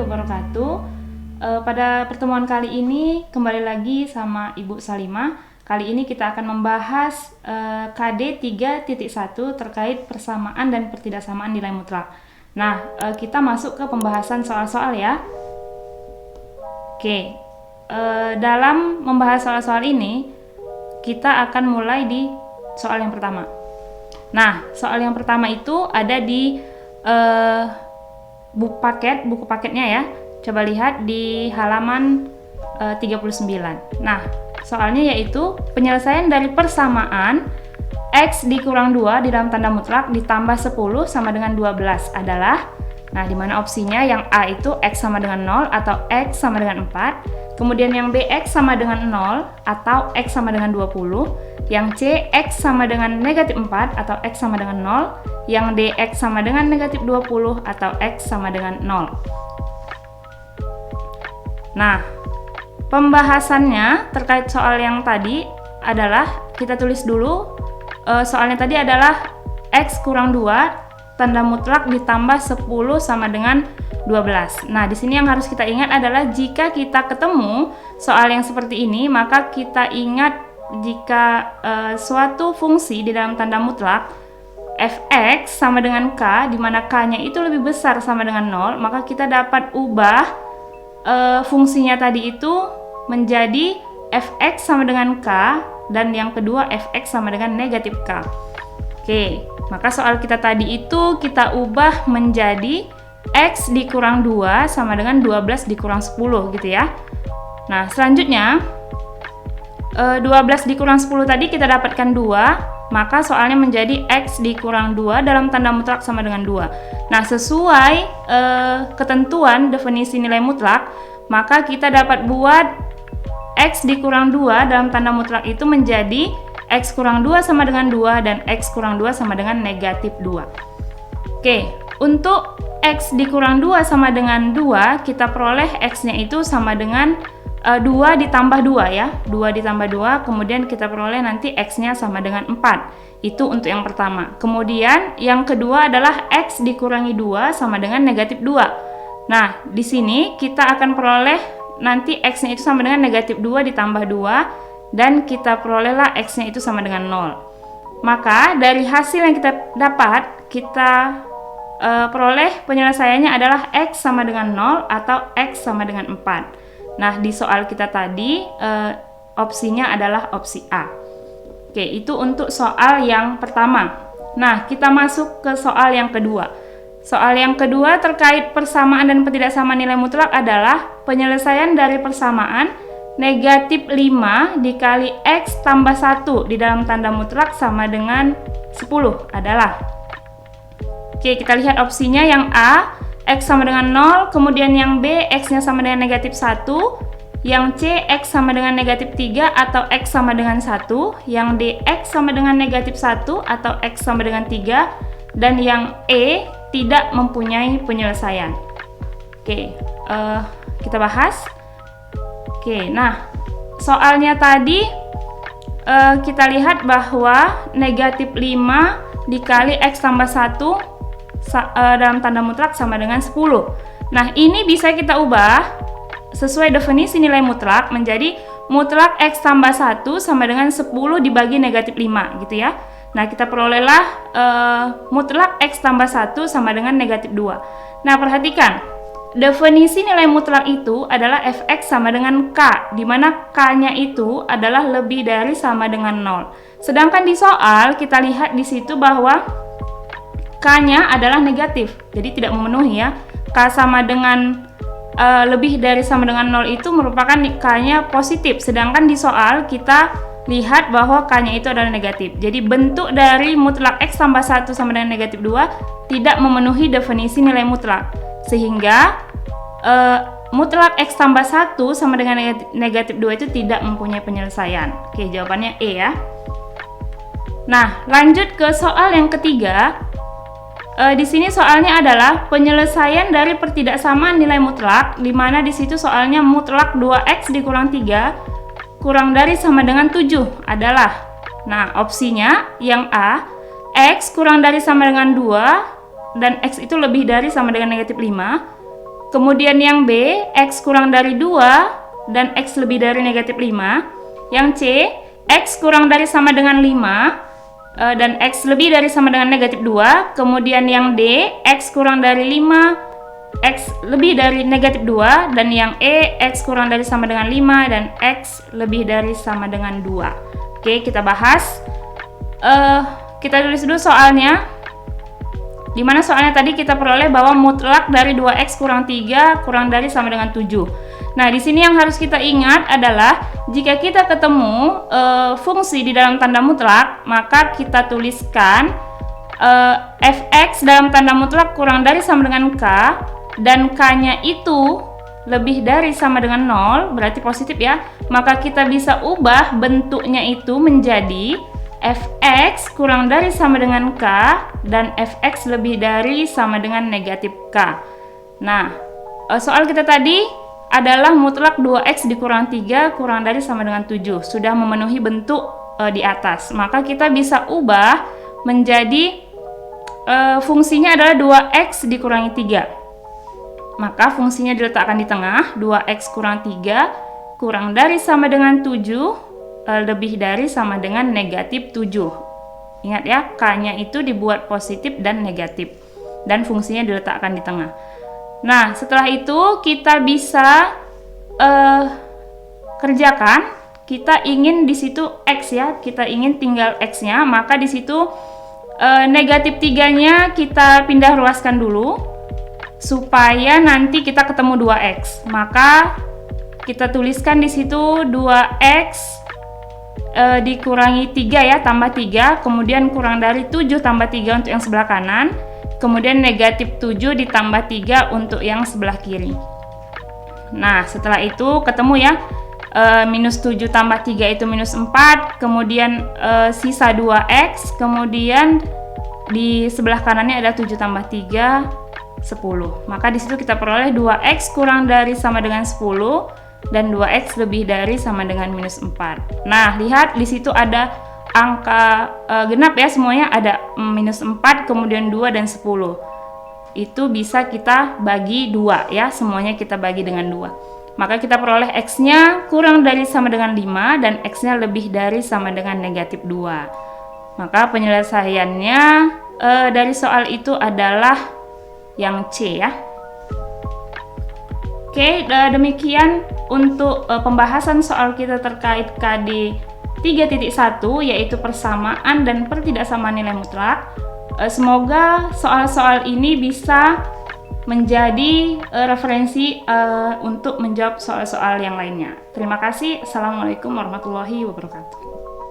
wabarakatuh. Pada pertemuan kali ini kembali lagi sama Ibu Salimah. Kali ini kita akan membahas KD 3.1 terkait persamaan dan pertidaksamaan nilai mutlak. Nah, kita masuk ke pembahasan soal-soal ya. Oke, dalam membahas soal-soal ini kita akan mulai di soal yang pertama. Nah, soal yang pertama itu ada di buku paketnya ya. Coba lihat di halaman 39. Nah, soalnya yaitu penyelesaian dari persamaan X dikurang 2 di dalam tanda mutlak ditambah 10 sama dengan 12 adalah, nah dimana opsinya yang A itu X sama dengan 0 atau X sama dengan 4, kemudian yang B X sama dengan 0 atau X sama dengan 20, yang C X sama dengan negatif 4 atau X sama dengan 0, yang D X sama dengan negatif 20 atau X sama dengan 0. Nah, pembahasannya terkait soal yang tadi adalah, kita tulis dulu, soalnya tadi adalah X kurang 2 tanda mutlak ditambah 10 sama dengan 12. Nah, di sini yang harus kita ingat adalah jika kita ketemu soal yang seperti ini, maka kita ingat jika suatu fungsi di dalam tanda mutlak fx sama dengan k, di mana k-nya itu lebih besar sama dengan 0, maka kita dapat ubah fungsinya tadi itu menjadi fx sama dengan k, dan yang kedua fx sama dengan negatif k. Oke, maka soal kita tadi itu kita ubah menjadi x dikurang 2 sama dengan 12 dikurang 10 gitu ya. Nah, selanjutnya 12 dikurang 10 tadi kita dapatkan 2, maka soalnya menjadi x dikurang 2 dalam tanda mutlak sama dengan 2. Nah, sesuai ketentuan definisi nilai mutlak, maka kita dapat buat x dikurang 2 dalam tanda mutlak itu menjadi x kurang 2 sama dengan 2 dan x kurang 2 sama dengan negatif 2. Oke, untuk x dikurang 2 sama dengan 2, kita peroleh x-nya itu sama dengan 2 ditambah 2 ya. 2 ditambah 2, kemudian kita peroleh nanti x-nya sama dengan 4. Itu untuk yang pertama. Kemudian yang kedua adalah x dikurangi 2 sama dengan negatif 2. Nah, di sini kita akan peroleh nanti x-nya itu sama dengan negatif 2 ditambah 2, dan kita perolehlah x-nya itu sama dengan 0. Maka dari hasil yang kita dapat, kita peroleh penyelesaiannya adalah x sama dengan 0 atau x sama dengan 4. Nah, di soal kita tadi opsinya adalah opsi A. Oke, itu untuk soal yang pertama. Nah, kita masuk ke soal yang kedua. Soal yang kedua terkait persamaan dan pertidaksamaan nilai mutlak adalah penyelesaian dari persamaan negatif 5 dikali X tambah 1 di dalam tanda mutlak sama dengan 10 adalah. Oke, kita lihat opsinya yang A, X sama dengan 0, kemudian yang B, X-nya sama dengan negatif 1, yang C, X sama dengan negatif 3 atau X sama dengan 1, yang D, X sama dengan negatif 1 atau X sama dengan 3, dan yang E, tidak mempunyai penyelesaian. Oke, kita bahas. Oke, nah, soalnya tadi kita lihat bahwa negatif 5 dikali X tambah 1 dalam tanda mutlak sama dengan 10. Nah, ini bisa kita ubah sesuai definisi nilai mutlak menjadi mutlak X tambah 1 sama dengan 10 dibagi negatif 5 gitu ya. Nah, kita perolehlah mutlak X tambah 1 sama dengan negatif 2. Nah, perhatikan, definisi nilai mutlak itu adalah fx sama dengan k, di mana k-nya itu adalah lebih dari sama dengan 0. Sedangkan di soal kita lihat di situ bahwa k-nya adalah negatif, jadi tidak memenuhi ya. K sama dengan lebih dari sama dengan 0 itu merupakan k-nya positif, sedangkan di soal kita lihat bahwa k-nya itu adalah negatif. Jadi bentuk dari mutlak X tambah 1 sama dengan negatif 2 tidak memenuhi definisi nilai mutlak, sehingga mutlak X tambah 1 sama dengan negatif 2 itu tidak mempunyai penyelesaian. Oke, jawabannya E ya. Nah, lanjut ke soal yang ketiga. Di sini soalnya adalah penyelesaian dari pertidaksamaan nilai mutlak, di mana di situ soalnya mutlak 2x dikurang 3 kurang dari sama dengan 7 adalah. Nah, opsinya yang A, X kurang dari sama dengan 2 dan X itu lebih dari sama dengan negatif 5. Kemudian yang B, X kurang dari 2 dan X lebih dari negatif 5. Yang C, X kurang dari sama dengan 5 dan X lebih dari sama dengan negatif 2. Kemudian yang D, X kurang dari 5, X lebih dari negatif 2. Dan yang E, X kurang dari sama dengan 5 dan X lebih dari sama dengan 2. Oke, kita bahas. Kita tulis dulu soalnya. Dimana soalnya tadi kita peroleh bahwa mutlak dari 2X kurang 3 kurang dari sama dengan 7. Nah, di sini yang harus kita ingat adalah jika kita ketemu fungsi di dalam tanda mutlak, maka kita tuliskan fx dalam tanda mutlak kurang dari sama dengan k, dan k-nya itu lebih dari sama dengan 0, berarti positif ya. Maka kita bisa ubah bentuknya itu menjadi fx kurang dari sama dengan k dan fx lebih dari sama dengan negatif k. Nah, soal kita tadi adalah mutlak 2x dikurang 3 kurang dari sama dengan 7. Sudah memenuhi bentuk di atas. Maka kita bisa ubah menjadi fungsinya adalah 2x dikurangi 3. Maka fungsinya diletakkan di tengah, 2x kurang 3 kurang dari sama dengan 7 lebih dari sama dengan negatif 7. Ingat ya, k-nya itu dibuat positif dan negatif, dan fungsinya diletakkan di tengah. Nah, setelah itu kita bisa kerjakan. Kita ingin di situ x ya, kita ingin tinggal x-nya, maka di situ negatif 3-nya kita pindah ruaskan dulu supaya nanti kita ketemu 2x. Maka kita tuliskan di situ 2x dikurangi 3 ya, tambah 3, kemudian kurang dari 7 tambah 3 untuk yang sebelah kanan, kemudian negatif 7 ditambah 3 untuk yang sebelah kiri. Nah, setelah itu ketemu ya, minus 7 tambah 3 itu minus 4, kemudian sisa 2x, kemudian di sebelah kanannya ada 7 tambah 3, 10. Maka di situ kita peroleh 2x kurang dari sama dengan 10 dan 2x lebih dari sama dengan minus 4. Nah, lihat di situ ada angka genap ya, semuanya ada minus 4, kemudian 2 dan 10. Itu bisa kita bagi 2 ya, semuanya kita bagi dengan 2. Maka kita peroleh x-nya kurang dari sama dengan 5 dan x-nya lebih dari sama dengan negatif 2. Maka penyelesaiannya dari soal itu adalah yang C ya. Oke, demikian untuk pembahasan soal kita terkait KD 3.1, yaitu persamaan dan pertidaksamaan nilai mutlak. Semoga soal-soal ini bisa menjadi referensi untuk menjawab soal-soal yang lainnya. Terima kasih. Assalamualaikum warahmatullahi wabarakatuh.